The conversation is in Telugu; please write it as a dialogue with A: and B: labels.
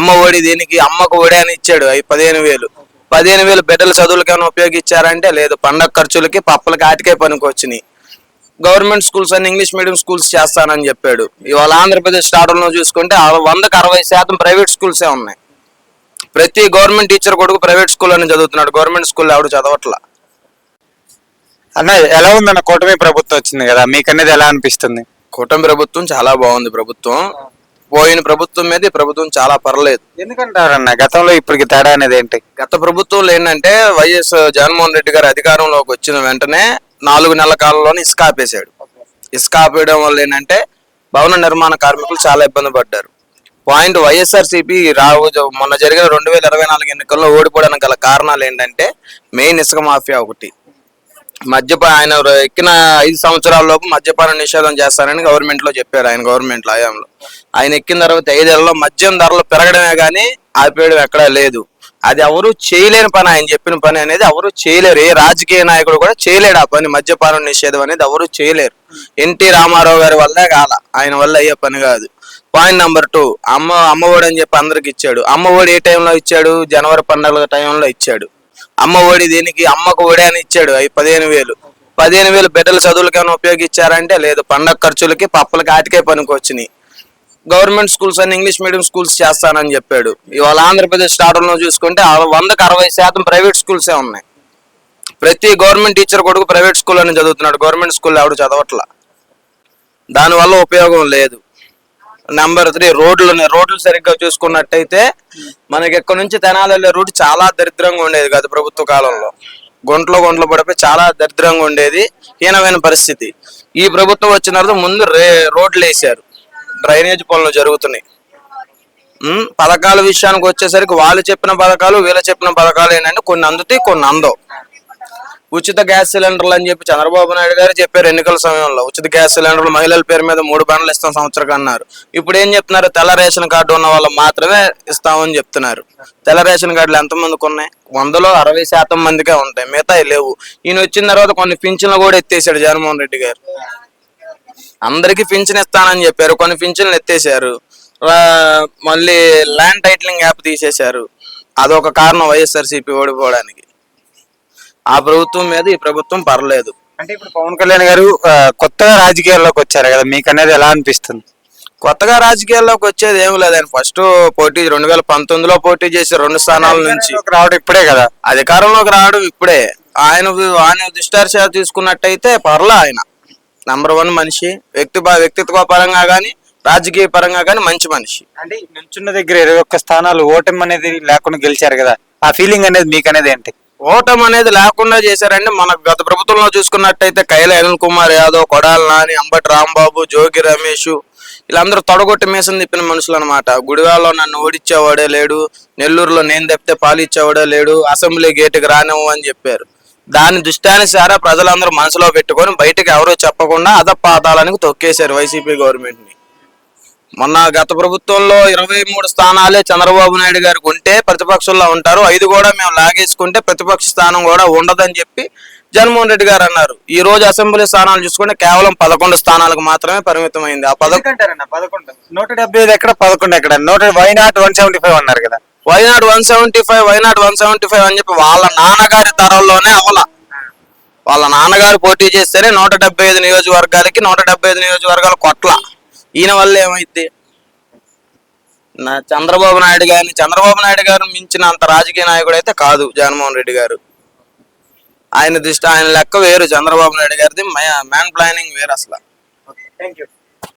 A: అమ్మ ఒడి దీనికి అమ్మకు ఒడి అని ఇచ్చాడు. అవి 15,000. 15,000 బిడ్డల చదువులకి ఏమైనా ఉపయోగించారంటే లేదు. పండగ ఖర్చులకి పప్పులకి ఆటికే పనికి వచ్చినాయి. గవర్నమెంట్ స్కూల్స్ అన్ని ఇంగ్లీష్ మీడియం స్కూల్స్ చేస్తానని చెప్పాడు. ఇవాళ ఆంధ్రప్రదేశ్ స్టార్టర్లో చూసుకుంటే 100కి 60% ప్రైవేట్ స్కూల్సే ఉన్నాయి. ప్రతి గవర్నమెంట్ టీచర్ కొడుకు ప్రైవేట్ స్కూల్లోనే చదువుతున్నాడు. గవర్నమెంట్ స్కూల్లో ఎవడు చదవట్లా.
B: అన్న ఎలా ఉందన్న కూటమి ప్రభుత్వం వచ్చింది కదా, మీకు అనేది ఎలా అనిపిస్తుంది?
A: కూటమి ప్రభుత్వం చాలా బాగుంది. ప్రభుత్వం పోయిన ప్రభుత్వం మీద ఈ ప్రభుత్వం చాలా పర్లేదు.
B: ఎందుకంటారన్న గతంలో ఇప్పటికి తేడా అనేది ఏంటి?
A: గత ప్రభుత్వంలో ఏంటంటే వైఎస్ జగన్మోహన్ రెడ్డి గారు అధికారంలోకి వచ్చిన వెంటనే 4 నెలల కాలంలోనే ఇసుక ఆపేశాడు. ఇసుక ఆపేయడం వల్ల ఏంటంటే భవన నిర్మాణ కార్మికులు చాలా ఇబ్బంది పడ్డారు. పాయింట్ వైఎస్ఆర్సీపీ మొన్న జరిగిన 2024 ఎన్నికల్లో ఓడిపోవడానికి గల కారణాలు ఏంటంటే మెయిన్ ఇసుక మాఫియా ఒకటి. ఆయన ఎక్కిన 5 సంవత్సరాల్లోపు మద్యపాన నిషేధం చేస్తారని గవర్నమెంట్ లో చెప్పారు. ఆయన గవర్నమెంట్ లో హయాంలో ఆయన ఎక్కిన తర్వాత 5 ఏళ్లలో మద్యం ధరలు పెరగడమే కానీ ఆపేయడం ఎక్కడా లేదు. అది ఎవరు చేయలేని పని. ఆయన చెప్పిన పని అనేది ఎవరు చేయలేరు. ఏ రాజకీయ నాయకుడు కూడా చేయలేడు ఆ పని. మద్యపానం నిషేధం అనేది ఎవరు చేయలేరు. ఎన్టీ రామారావు గారి వల్లే కాల, ఆయన వల్ల అయ్యే పని కాదు. పాయింట్ నెంబర్ 2, అమ్మ ఒడి అని చెప్పి అందరికి ఇచ్చాడు. అమ్మ ఒడి ఏ టైంలో ఇచ్చాడు? జనవరి పండుగల టైంలో ఇచ్చాడు. అమ్మ ఒడి దీనికి అమ్మకు ఒడి అని ఇచ్చాడు. అవి 15,000. 15,000 బిడ్డల చదువులకి ఏమైనా ఉపయోగించారంటే లేదు. పండగ ఖర్చులకి పప్పులకి ఆటికే పనికి వచ్చినాయి. గవర్నమెంట్ స్కూల్స్ అన్ని ఇంగ్లీష్ మీడియం స్కూల్స్ చేస్తానని చెప్పాడు. ఇవాళ ఆంధ్రప్రదేశ్ స్టార్టర్లో చూసుకుంటే 100కి 60% ప్రైవేట్ స్కూల్సే ఉన్నాయి. ప్రతి గవర్నమెంట్ టీచర్ కొడుకు ప్రైవేట్ స్కూల్లోనే చదువుతున్నాడు. గవర్నమెంట్ స్కూల్లో ఎవడు చదవట్లా. దానివల్ల ఉపయోగం లేదు. నెంబర్ 3, రోడ్లు సరిగ్గా చూసుకున్నట్టయితే మనకి ఇక్కడ నుంచి తెనాలి వెళ్ళే రూట్ చాలా దరిద్రంగా ఉండేది గత ప్రభుత్వ కాలంలో. గుంటలు పడిపోయి చాలా దరిద్రంగా ఉండేది. హీనమైన పరిస్థితి. ఈ ప్రభుత్వం వచ్చిన తర్వాత ముందు రోడ్లు వేసారు. డ్రైనేజ్ పనులు జరుగుతున్నాయి. పథకాల విషయానికి వచ్చేసరికి వాళ్ళు చెప్పిన పథకాలు వీళ్ళు చెప్పిన పథకాలు ఏంటంటే కొన్ని అందుతాయి, కొన్ని అందవు. ఉచిత గ్యాస్ సిలిండర్లు అని చెప్పి చంద్రబాబు నాయుడు గారు చెప్పారు ఎన్నికల సమయంలో. ఉచిత గ్యాస్ సిలిండర్లు మహిళల పేరు మీద 3 బండ్లు ఇస్తాం సంవత్సరం అన్నారు. ఇప్పుడు ఏం చెప్తున్నారు? తెల్ల రేషన్ కార్డు ఉన్న వాళ్ళు మాత్రమే ఇస్తామని చెప్తున్నారు. తెల్ల రేషన్ కార్డులు ఎంతమందికి ఉన్నాయి? 100లో 60% మందికే ఉంటాయి, మిగతా లేవు. ఈయన వచ్చిన తర్వాత కొన్ని పింఛన్లు కూడా ఎత్తేసాడు జగన్మోహన్ రెడ్డి గారు. అందరికీ పింఛన్ ఇస్తానని చెప్పారు, కొన్ని పింఛన్లు ఎత్తేసారు. మళ్ళీ ల్యాండ్ టైటిలింగ్ యాప్ తీసేశారు. అదొక కారణం వైఎస్ఆర్సీపీ ఓడిపోవడానికి. ఆ ప్రభుత్వం మీద ఈ ప్రభుత్వం పర్లేదు.
B: అంటే ఇప్పుడు పవన్ కళ్యాణ్ గారు కొత్తగా రాజకీయాల్లోకి వచ్చారు కదా, మీకు అనేది ఎలా అనిపిస్తుంది?
A: కొత్తగా రాజకీయాల్లోకి వచ్చేది ఏమి లేదు. ఆయన ఫస్ట్ పోటీ 2019లో పోటీ చేసి 2 స్థానాల నుంచి
B: రావడం ఇప్పుడే కదా,
A: అధికారంలోకి రావడం ఇప్పుడే. ఆయన దిష్టార్ష తీసుకున్నట్టయితే పర్లా. ఆయన నంబర్ 1 మనిషి. వ్యక్తిత్వ పరంగా కానీ రాజకీయ పరంగా కానీ మంచి మనిషి.
B: అంటే నిల్చున్న దగ్గర 21 స్థానాలు ఓటమి అనేది లేకుండా గెలిచారు కదా, ఆ ఫీలింగ్ అనేది మీకు అనేది ఏంటి?
A: ఓటమి అనేది లేకుండా చేశారంటే మనకు గత ప్రభుత్వంలో చూసుకున్నట్టయితే కైల అనిల్ కుమార్ యాదవ్, కొడాలి నాని, అంబటి రాంబాబు, జోగి రమేష్ వీళ్ళందరూ తొడగొట్టి మీసం తిప్పిన మనుషులు అనమాట. గుడివాడలో నన్ను ఓడిచ్చేవాడే లేడు, నెల్లూరులో నేను తప్పితే పాలిచ్చేవాడే లేడు, అసెంబ్లీ గేటుకి రానివ్వు అని చెప్పారు. దాని దృష్టానుసారా ప్రజలందరూ మనసులో పెట్టుకొని బయటకు ఎవరూ చెప్పకుండా అధపాతాలకు తొక్కేశారు వైసీపీ గవర్నమెంట్ ని. మొన్న గత ప్రభుత్వంలో 23 స్థానాలే చంద్రబాబు నాయుడు గారికి ఉంటే ప్రతిపక్షంలో ఉంటారు, 5 కూడా మేము లాగేసుకుంటే ప్రతిపక్ష స్థానం కూడా ఉండదని చెప్పి జగన్మోహన్ రెడ్డి గారు అన్నారు. ఈ రోజు అసెంబ్లీ స్థానాలు చూసుకుంటే కేవలం 11 స్థానాలకు మాత్రమే పరిమితమైంది. ఆ
B: 11 175 ఎక్కడ 11 ఎక్కడ వైనాట్ 175 అన్నారు కదా.
A: వైనాట్ 175 అని చెప్పి వాళ్ళ నాన్నగారి తరంలోనే అవలా. వాళ్ళ నాన్నగారు పోటీ చేస్తేనే 175 నియోజకవర్గాలకి 175 నియోజకవర్గాలు కొట్ల. ఈయన వల్ల ఏమైంది? చంద్రబాబు నాయుడు గారు మించిన అంత రాజకీయ నాయకుడు అయితే కాదు జగన్మోహన్ రెడ్డి గారు. ఆయన లెక్క వేరు, చంద్రబాబు నాయుడు గారిది మ్యాన్ ప్లానింగ్ వేరు అసలు.
B: Thank you.